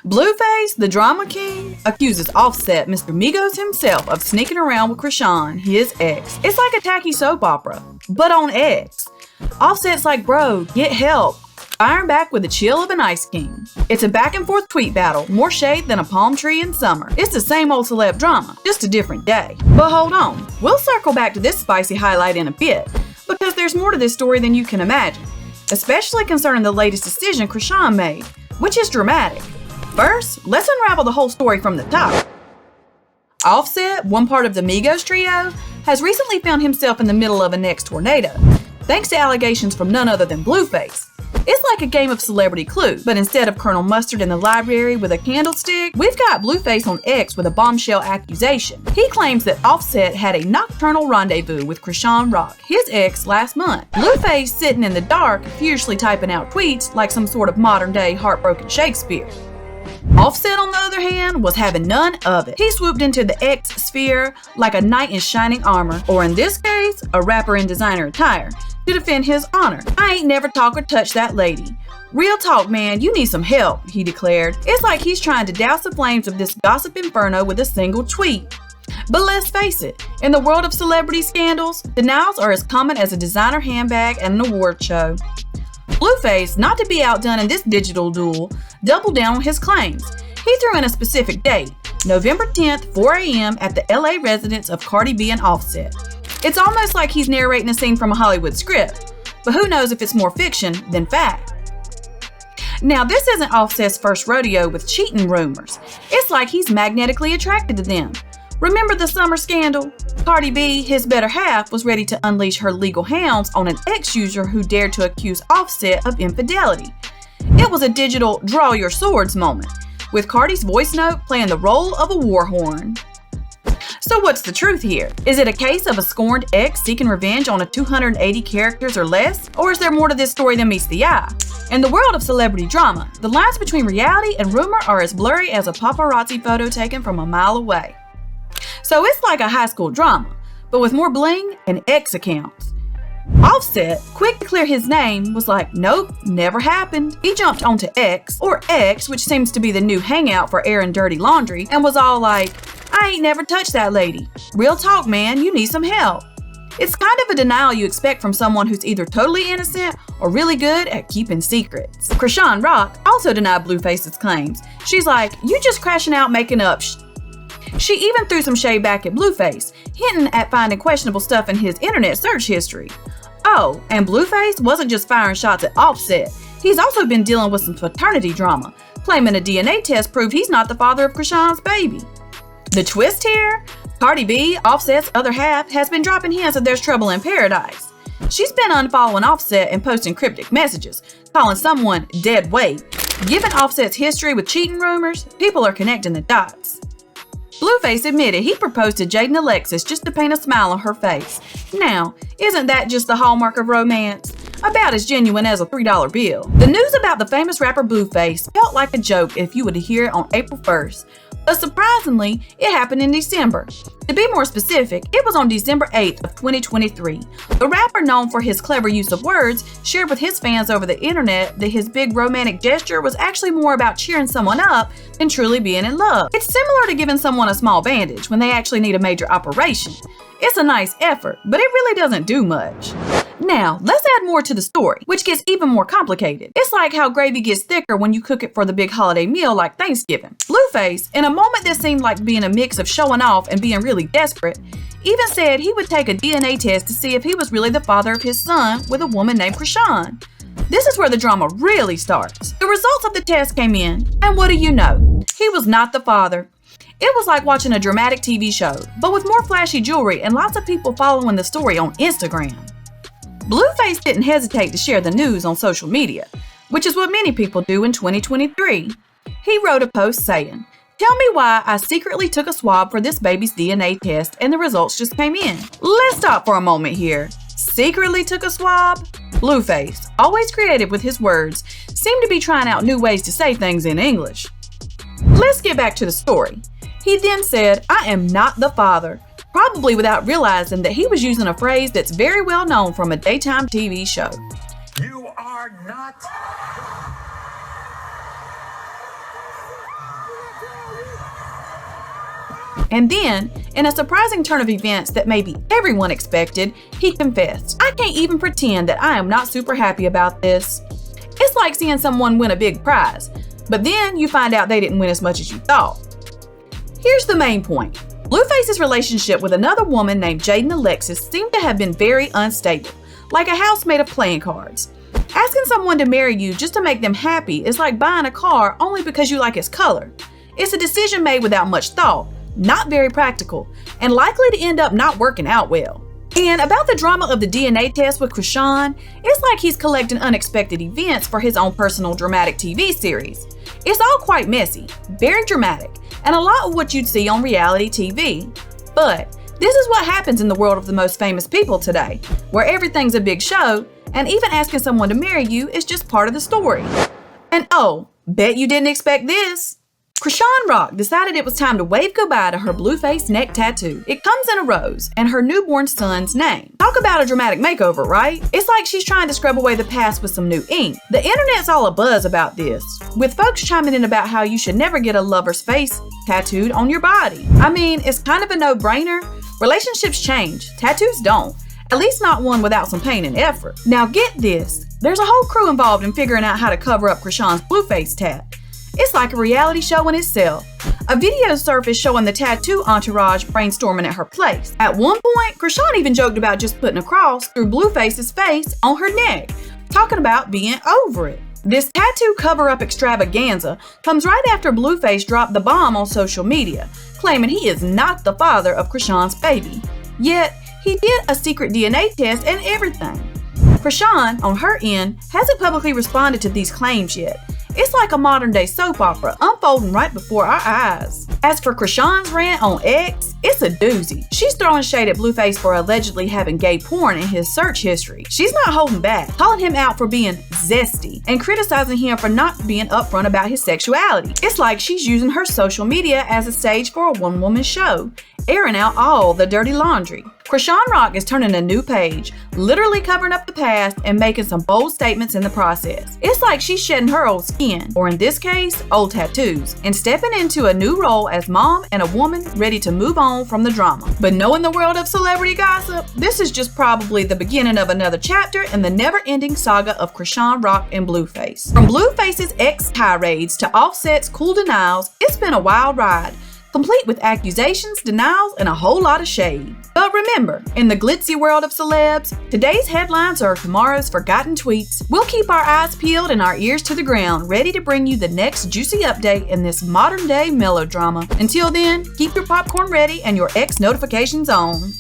Blueface, the drama king, accuses Offset, Mr. Migos himself, of sneaking around with Chrisean, his ex. It's like a tacky soap opera, but on X. Offset's like, bro, get help. Firing back with the chill of an ice king. It's a back and forth tweet battle, more shade than a palm tree in summer. It's the same old celeb drama, just a different day. But hold on, we'll circle back to this spicy highlight in a bit, because there's more to this story than you can imagine, especially concerning the latest decision Chrisean made, which is dramatic. First, let's unravel the whole story from the top. Offset, one part of the Migos trio, has recently found himself in the middle of a next tornado, thanks to allegations from none other than Blueface. It's like a game of celebrity Clue, but instead of Colonel Mustard in the library with a candlestick, we've got Blueface on X with a bombshell accusation. He claims that Offset had a nocturnal rendezvous with Chrisean Rock, his ex, last month. Blueface sitting in the dark, furiously typing out tweets like some sort of modern-day heartbroken Shakespeare. Offset, on the other hand, was having none of it. He swooped into the X sphere like a knight in shining armor, or in this case, a rapper in designer attire, to defend his honor. I ain't never talk or touch that lady. Real talk, man, you need some help, he declared. It's like he's trying to douse the flames of this gossip inferno with a single tweet. But let's face it, in the world of celebrity scandals, denials are as common as a designer handbag at an award show. Blueface, not to be outdone in this digital duel, doubled down on his claims. He threw in a specific date, November 10th, 4 a.m. at the LA residence of Cardi B and Offset. It's almost like he's narrating a scene from a Hollywood script, but who knows if it's more fiction than fact. Now, this isn't Offset's first rodeo with cheating rumors. It's like he's magnetically attracted to them. Remember the summer scandal? Cardi B, his better half, was ready to unleash her legal hounds on an ex-user who dared to accuse Offset of infidelity. It was a digital draw your swords moment, with Cardi's voice note playing the role of a war horn. So what's the truth here? Is it a case of a scorned ex seeking revenge on a 280 characters or less? Or is there more to this story than meets the eye? In the world of celebrity drama, the lines between reality and rumor are as blurry as a paparazzi photo taken from a mile away. So it's like a high school drama, but with more bling and X accounts. Offset, quick to clear his name, was like, nope, never happened. He jumped onto X, or X, which seems to be the new hangout for airing dirty laundry, and was all like, I ain't never touched that lady. Real talk, man, you need some help. It's kind of a denial you expect from someone who's either totally innocent or really good at keeping secrets. Chrisean Rock also denied Blueface's claims. She's like, you just crashing out making up She even threw some shade back at Blueface, hinting at finding questionable stuff in his internet search history. Oh, and Blueface wasn't just firing shots at Offset. He's also been dealing with some paternity drama, claiming a DNA test proved he's not the father of Chrisean's baby. The twist here? Cardi B, Offset's other half, has been dropping hints that there's trouble in paradise. She's been unfollowing Offset and posting cryptic messages, calling someone dead weight. Given Offset's history with cheating rumors, people are connecting the dots. Blueface admitted he proposed to Jaden Alexis just to paint a smile on her face. Now, isn't that just the hallmark of romance? About as genuine as a $3 bill. The news about the famous rapper Blueface felt like a joke if you were to hear it on April 1st. But surprisingly, it happened in December. To be more specific, it was on December 8th of 2023. The rapper, known for his clever use of words, shared with his fans over the internet that his big romantic gesture was actually more about cheering someone up than truly being in love. It's similar to giving someone a small bandage when they actually need a major operation. It's a nice effort, but it really doesn't do much. Now, let's add more to the story, which gets even more complicated. It's like how gravy gets thicker when you cook it for the big holiday meal like Thanksgiving. Blueface, in a moment that seemed like being a mix of showing off and being really desperate, even said he would take a DNA test to see if he was really the father of his son with a woman named Chrisean. This is where the drama really starts. The results of the test came in, and what do you know? He was not the father. It was like watching a dramatic TV show, but with more flashy jewelry and lots of people following the story on Instagram. Blueface didn't hesitate to share the news on social media, which is what many people do in 2023. He wrote a post saying, "Tell me why I secretly took a swab for this baby's DNA test and the results just came in." Let's stop for a moment here. Secretly took a swab? Blueface, always creative with his words, seemed to be trying out new ways to say things in English. Let's get back to the story. He then said, "I am not the father," probably without realizing that he was using a phrase that's very well known from a daytime TV show. You are not And then, in a surprising turn of events that maybe everyone expected, he confessed, "I can't even pretend that I am not super happy about this." It's like seeing someone win a big prize, but then you find out they didn't win as much as you thought. Here's the main point. Blueface's relationship with another woman named Jaden Alexis seemed to have been very unstable, like a house made of playing cards. Asking someone to marry you just to make them happy is like buying a car only because you like its color. It's a decision made without much thought, not very practical, and likely to end up not working out well. And about the drama of the DNA test with Chrisean, it's like he's collecting unexpected events for his own personal dramatic TV series. It's all quite messy, very dramatic, and a lot of what you'd see on reality TV. But this is what happens in the world of the most famous people today, where everything's a big show, and even asking someone to marry you is just part of the story. And oh, bet you didn't expect this. Chrisean Rock decided it was time to wave goodbye to her Blueface neck tattoo. It comes in a rose and her newborn son's name. Talk about a dramatic makeover, right? It's like she's trying to scrub away the past with some new ink. The internet's all abuzz about this, with folks chiming in about how you should never get a lover's face tattooed on your body. I mean, it's kind of a no-brainer. Relationships change, tattoos don't. At least not one without some pain and effort. Now get this, there's a whole crew involved in figuring out how to cover up Chrisean's Blueface tat. It's like a reality show in itself. A video surfaced showing the tattoo entourage brainstorming at her place. At one point, Chrisean even joked about just putting a cross through Blueface's face on her neck, talking about being over it. This tattoo cover-up extravaganza comes right after Blueface dropped the bomb on social media, claiming he is not the father of Chrisean's baby. Yet, he did a secret DNA test and everything. Chrisean, on her end, hasn't publicly responded to these claims yet. It's like a modern-day soap opera unfolding right before our eyes. As for Chrisean's rant on X, it's a doozy. She's throwing shade at Blueface for allegedly having gay porn in his search history. She's not holding back, calling him out for being zesty and criticizing him for not being upfront about his sexuality. It's like she's using her social media as a stage for a one-woman show, airing out all the dirty laundry. Chrisean Rock is turning a new page, literally covering up the past and making some bold statements in the process. It's like she's shedding her old skin, or in this case, old tattoos, and stepping into a new role as mom and a woman ready to move on from the drama. But knowing the world of celebrity gossip, this is just probably the beginning of another chapter in the never-ending saga of Chrisean Rock and Blueface. From Blueface's ex tirades to Offset's cool denials, it's been a wild ride, complete with accusations, denials, and a whole lot of shade. But remember, in the glitzy world of celebs, today's headlines are tomorrow's forgotten tweets. We'll keep our eyes peeled and our ears to the ground, ready to bring you the next juicy update in this modern-day melodrama. Until then, keep your popcorn ready and your X notifications on.